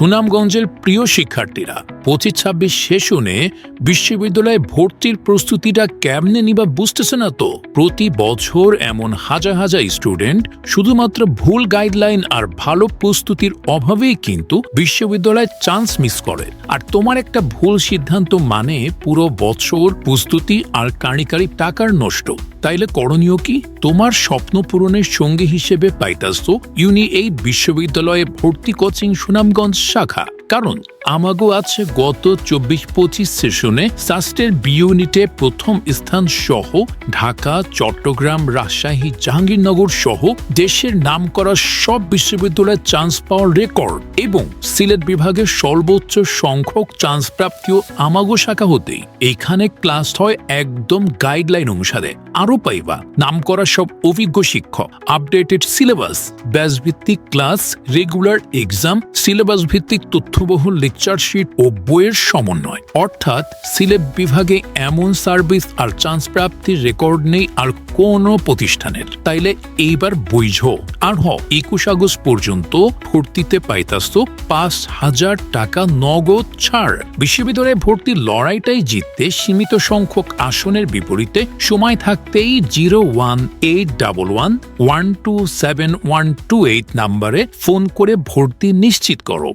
সুনামগঞ্জের প্রিয় শিক্ষার্থীরা 25-26 সেশনে বিশ্ববিদ্যালয়ে ভর্তির প্রস্তুতিটা কেমনে নিবা বুঝতেছে না তো। প্রতি বছর এমন হাজার হাজার স্টুডেন্ট শুধুমাত্র ভুল গাইডলাইন আর ভালো প্রস্তুতির অভাবেই কিন্তু বিশ্ববিদ্যালয়ে চান্স মিস করে। আর তোমার একটা ভুল সিদ্ধান্ত মানে পুরো বছর প্রস্তুতি আর কারিগরি টাকার নষ্ট। তাইলে করণীয় কি? তোমার স্বপ্ন পূরণের সঙ্গী হিসেবে পাইতাছো এই বিশ্ববিদ্যালয়ে ভর্তি কোচিং সুনামগঞ্জ শাখা। কারণ আমাগো আছে গত 24-25 সেশনে সাস্টের বি ইউনিটে প্রথম স্থান সহ ঢাকা, চট্টগ্রাম, রাজশাহী, জাহাঙ্গীরনগর সহ দেশের নামকরা সব বিশ্ববিদ্যালয়ে চান্স পাওয়ার রেকর্ড এবং সিলেট বিভাগের সর্বোচ্চ সংখ্যক চান্স প্রাপ্তিও আমাগো শাখা হতেই। এখানে ক্লাস হয় একদম গাইডলাইন অনুসারে। আরও পাইবা নামকরা সব অভিজ্ঞ শিক্ষক, আপডেটেড সিলেবাস, ব্যাচ ভিত্তিক ক্লাস, রেগুলার এক্সাম, সিলেবাস ভিত্তিক তথ্যবহুল লেকচার শিট ও বইয়ের সমন্বয়। অর্থাৎ সিলেট বিভাগে এমন সার্ভিস আর চান্স প্রাপ্তির রেকর্ড নেই আর কোনো প্রতিষ্ঠানের। তাইলে এইবার বুঝো। আর 21 আগস্ট পর্যন্ত ভর্তিতে পাইতাছো 5,000 টাকা নগদ ছাড়। বিশ্ববিদ্যালয়ে ভর্তির লড়াইটাই জিততে সীমিত সংখ্যক আসনের বিপরীতে সময় থাকতেই 01811127128 নাম্বারে ফোন করে ভর্তি নিশ্চিত করো।